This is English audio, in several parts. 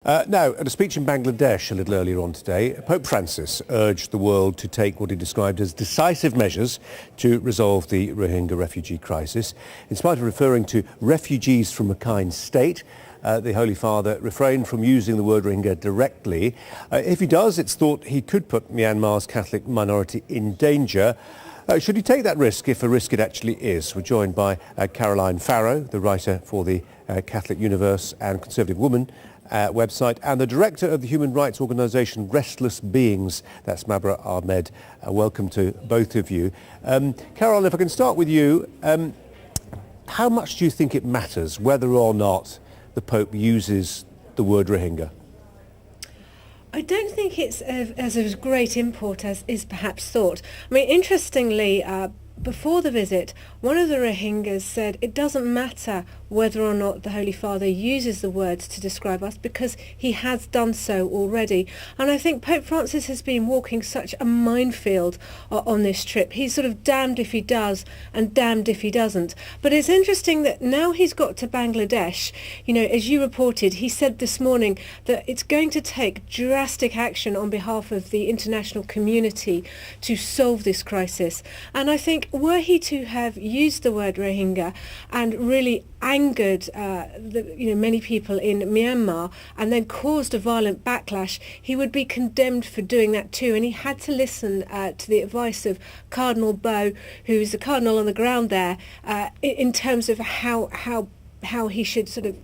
Now, at a speech in Bangladesh a little earlier on today, Pope Francis urged the world to take what he described as decisive measures to resolve the Rohingya refugee crisis. In spite of referring to refugees from a kind state, the Holy Father refrained from using the word Rohingya directly. If he does, it's thought he could put Myanmar's Catholic minority in danger. Should he take that risk, if a risk it actually is? We're joined by Caroline Farrow, the writer for the Catholic Universe and Conservative Woman website, and the director of the human rights organisation Restless Beings. That's Mabra Ahmed. Welcome to both of you. Caroline, if I can start with you, how much do you think it matters whether or not the Pope uses the word Rohingya? I don't think it's as of great import as is perhaps thought. I mean, interestingly, before the visit, one of the Rohingyas said it doesn't matter whether or not the Holy Father uses the words to describe us because he has done so already. And I think Pope Francis has been walking such a minefield on this trip. He's sort of damned if he does and damned if he doesn't. But it's interesting that now he's got to Bangladesh, you know, as you reported, he said this morning that it's going to take drastic action on behalf of the international community to solve this crisis. And I think were he to have used the word Rohingya and really angered many people in Myanmar and then caused a violent backlash, he would be condemned for doing that too. And he had to listen to the advice of Cardinal Bo, who is the cardinal on the ground there, in terms of how he should sort of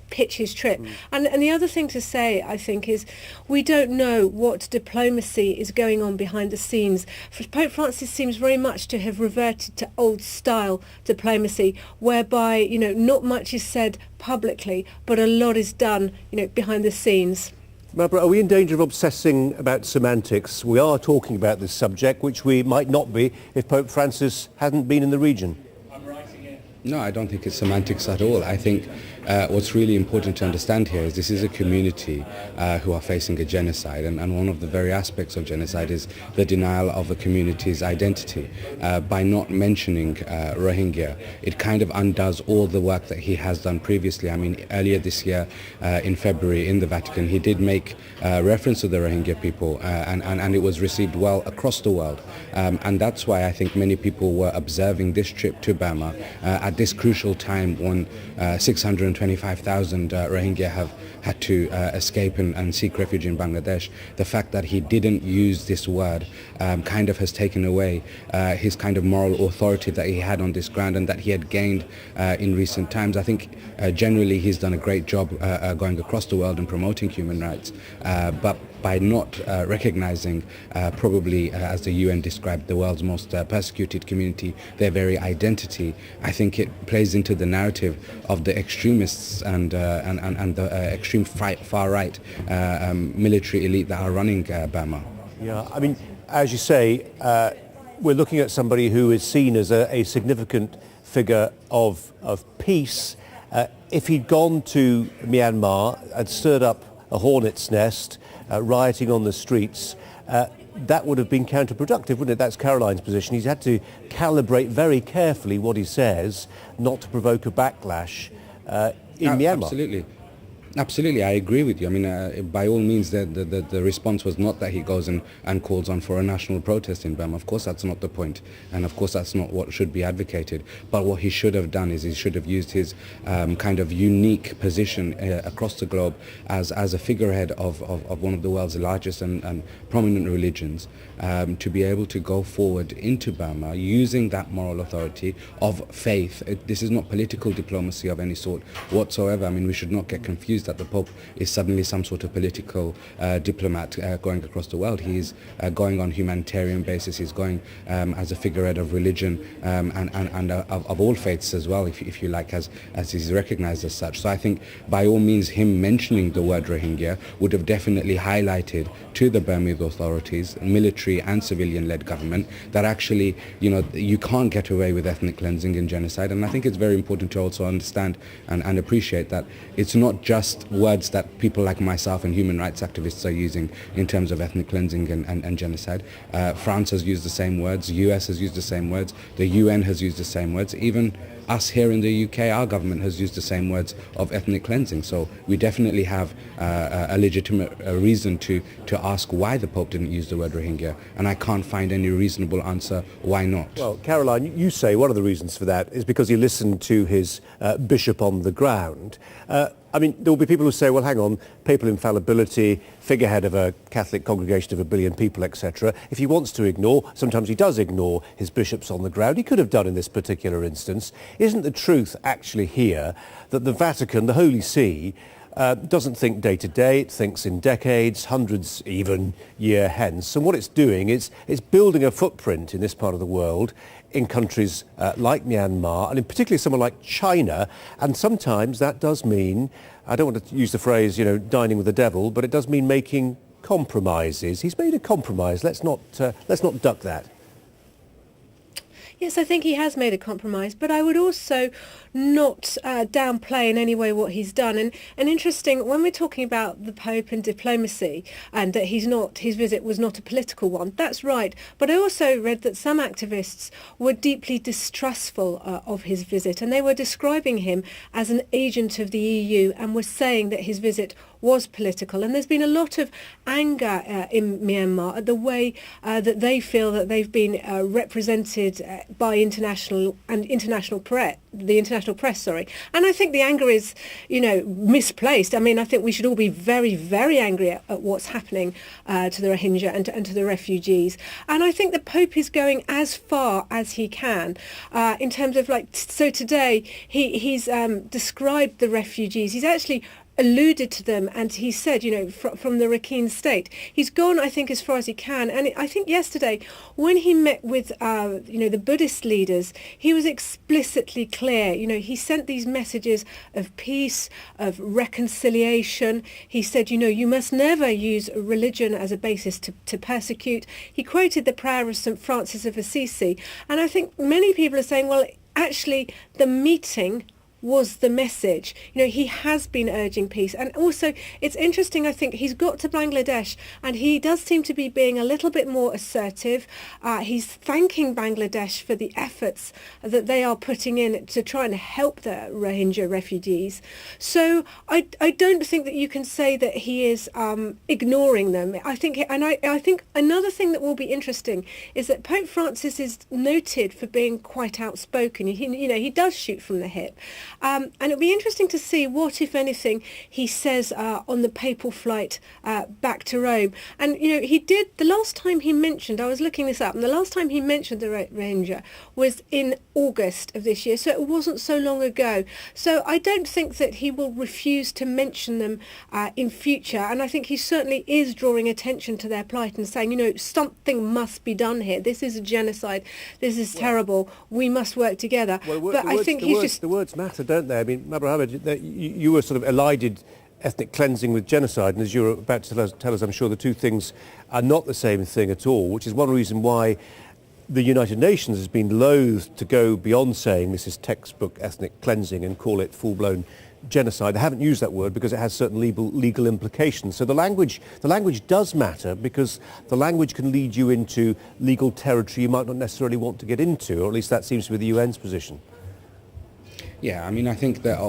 pitch his trip. And the other thing to say, I think, is we don't know what diplomacy is going on behind the scenes. Pope Francis seems very much to have reverted to old style diplomacy, whereby, not much is said publicly, but a lot is done, behind the scenes. Barbara, are we in danger of obsessing about semantics? We are talking about this subject, which we might not be if Pope Francis hadn't been in the region. No, I don't think it's semantics at all. I think what's really important to understand here is this is a community who are facing a genocide, and one of the very aspects of genocide is the denial of a community's identity. By not mentioning Rohingya, it kind of undoes all the work that he has done previously. I mean, earlier this year, in February, in the Vatican, he did make reference to the Rohingya people, and it was received well across the world. And that's why I think many people were observing this trip to Burma at this crucial time when 625,000 Rohingya have had to escape and seek refuge in Bangladesh. The fact that he didn't use this word kind of has taken away his kind of moral authority that he had on this ground and that he had gained in recent times. I think generally he's done a great job going across the world and promoting human rights, but by not recognizing probably, as the UN described, the world's most persecuted community, their very identity, I think it plays into the narrative of the extremists and the extreme far-right military elite that are running Burma. Yeah, I mean, as you say, we're looking at somebody who is seen as a significant figure of peace. If he'd gone to Myanmar and stirred up a hornet's nest, rioting on the streets, that would have been counterproductive, wouldn't it? That's Caroline's position. He's had to calibrate very carefully what he says, not to provoke a backlash in Myanmar. Absolutely. Absolutely, I agree with you. I mean, by all means, the response was not that he goes and calls on for a national protest in Burma. Of course, that's not the point. And of course, that's not what should be advocated. But what he should have done is he should have used his kind of unique position across the globe as a figurehead of one of the world's largest and prominent religions to be able to go forward into Burma using that moral authority of faith. This is not political diplomacy of any sort whatsoever. I mean, we should not get confused that the Pope is suddenly some sort of political diplomat going across the world. He's going on humanitarian basis. He's going as a figurehead of religion and of all faiths as well, if you like, as he's recognized as such. So I think by all means him mentioning the word Rohingya would have definitely highlighted to the Burmese authorities, military and civilian-led government, that actually, you can't get away with ethnic cleansing and genocide. And I think it's very important to also understand and appreciate that it's not just words that people like myself and human rights activists are using in terms of ethnic cleansing and genocide. France has used the same words, US has used the same words, the UN has used the same words, even us here in the UK, our government has used the same words of ethnic cleansing. So we definitely have a legitimate reason to ask why the Pope didn't use the word Rohingya, and I can't find any reasonable answer why not. Well, Caroline, you say one of the reasons for that is because he listened to his bishop on the ground. I mean, there will be people who say, well, hang on, papal infallibility, figurehead of a Catholic congregation of 1 billion people, etc. If he wants to ignore, sometimes he does ignore his bishops on the ground. He could have done in this particular instance. Isn't the truth actually here that the Vatican, the Holy See, doesn't think day to day, it thinks in decades, hundreds even year hence. And what it's doing is it's building a footprint in this part of the world in countries like Myanmar and in particularly somewhere like China. And sometimes that does mean, I don't want to use the phrase, dining with the devil, but it does mean making compromises. He's made a compromise. Let's not duck that. Yes, I think he has made a compromise, but I would also not downplay in any way what he's done. And interesting, when we're talking about the Pope and diplomacy, and that his visit was not a political one, that's right. But I also read that some activists were deeply distrustful of his visit, and they were describing him as an agent of the EU and were saying that his visit was political. And there's been a lot of anger in Myanmar at the way that they feel that they've been represented by the international press. And I think the anger is, misplaced. I mean, I think we should all be very, very angry at what's happening to the Rohingya and to the refugees. And I think the Pope is going as far as he can in terms of so today he's described the refugees. He's actually alluded to them, and he said, from the Rakhine state. He's gone, I think, as far as he can. And I think yesterday, when he met with, the Buddhist leaders, he was explicitly clear. He sent these messages of peace, of reconciliation. He said, you must never use religion as a basis to persecute. He quoted the prayer of St. Francis of Assisi. And I think many people are saying, well, actually, the meeting was the message. He has been urging peace. And also, it's interesting, I think, he's got to Bangladesh and he does seem to be being a little bit more assertive. He's thanking Bangladesh for the efforts that they are putting in to try and help the Rohingya refugees. So I don't think that you can say that he is ignoring them. I think another thing that will be interesting is that Pope Francis is noted for being quite outspoken. He does shoot from the hip. And it'll be interesting to see what, if anything, he says on the papal flight back to Rome. And, he did, the last time he mentioned, I was looking this up, and the last time he mentioned the Rohingya was in August of this year, so it wasn't so long ago. So I don't think that he will refuse to mention them in future. And I think he certainly is drawing attention to their plight and saying, something must be done here. This is a genocide. This is terrible. We must work together. But I think the words matter, don't they? I mean, Mohammed, you were sort of elided ethnic cleansing with genocide, and as you're about to tell us, I'm sure the two things are not the same thing at all, which is one reason why the United Nations has been loath to go beyond saying this is textbook ethnic cleansing and call it full-blown genocide. They haven't used that word because it has certain legal implications. So the language does matter, because the language can lead you into legal territory you might not necessarily want to get into, or at least that seems to be the UN's position. Yeah, I mean, I think that,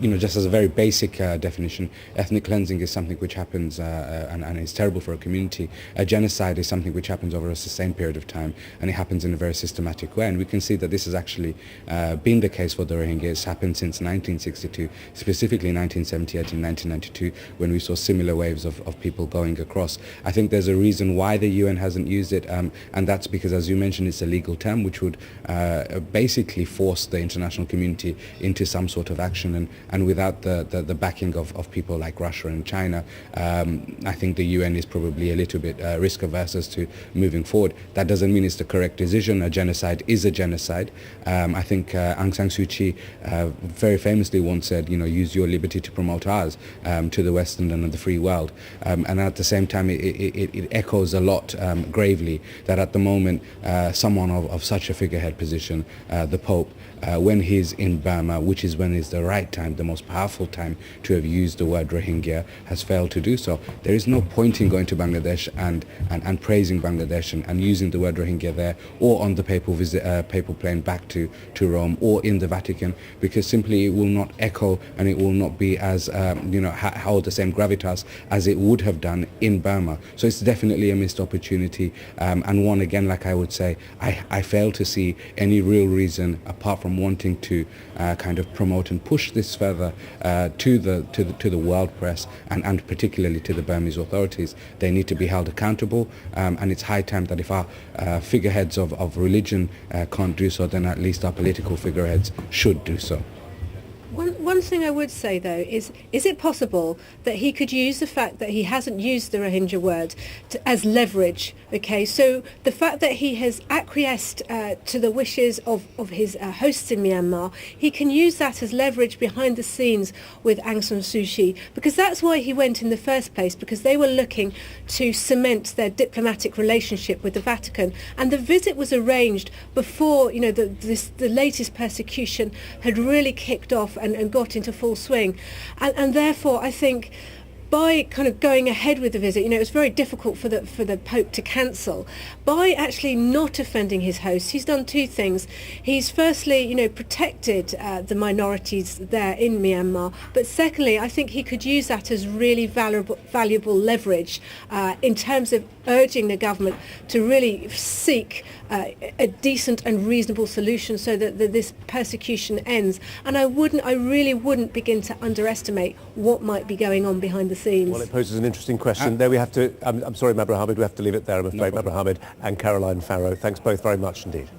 just as a very basic definition, ethnic cleansing is something which happens and is terrible for a community. A genocide is something which happens over a sustained period of time, and it happens in a very systematic way. And we can see that this has actually been the case for the Rohingya. It's happened since 1962, specifically 1978 and 1992, when we saw similar waves of people going across. I think there's a reason why the UN hasn't used it, and that's because, as you mentioned, it's a legal term which would basically force the international community into some sort of action, and without the backing of people like Russia and China, I think the UN is probably a little bit risk averse as to moving forward. That doesn't mean it's the correct decision. A genocide is a genocide. I think Aung San Suu Kyi very famously once said, use your liberty to promote ours, to the Western and the free world. And at the same time, it echoes a lot gravely that at the moment, someone of such a figurehead position, the Pope, when he's in Burma, which is when is the right time, the most powerful time to have used the word Rohingya, has failed to do so. There is no point in going to Bangladesh and praising Bangladesh and using the word Rohingya there, or on the papal plane back to Rome, or in the Vatican, because simply it will not echo and it will not be as hold the same gravitas as it would have done in Burma. So it's definitely a missed opportunity, and one, again, like I would say, I fail to see any real reason apart from wanting to kind of promote and push this further to the world press and particularly to the Burmese authorities. They need to be held accountable, and it's high time that if our figureheads of religion can't do so, then at least our political figureheads should do so. One thing I would say, though, is it possible that he could use the fact that he hasn't used the Rohingya word as leverage? Okay, so the fact that he has acquiesced to the wishes of his hosts in Myanmar, he can use that as leverage behind the scenes with Aung San Suu Kyi, because that's why he went in the first place, because they were looking to cement their diplomatic relationship with the Vatican. And the visit was arranged before, the latest persecution had really kicked off and got into full swing, and therefore I think by kind of going ahead with the visit, it was very difficult for the Pope to cancel. By actually not offending his hosts, he's done two things. He's firstly, protected the minorities there in Myanmar, but secondly, I think he could use that as really valuable leverage in terms of urging the government to really seek a decent and reasonable solution so that this persecution ends. And I really wouldn't begin to underestimate what might be going on behind the scenes. Well, it poses an interesting question. There we have to, I'm sorry, Mabra Hamid, we have to leave it there, I'm afraid. Mabra Hamid and Caroline Farrow, thanks both very much indeed.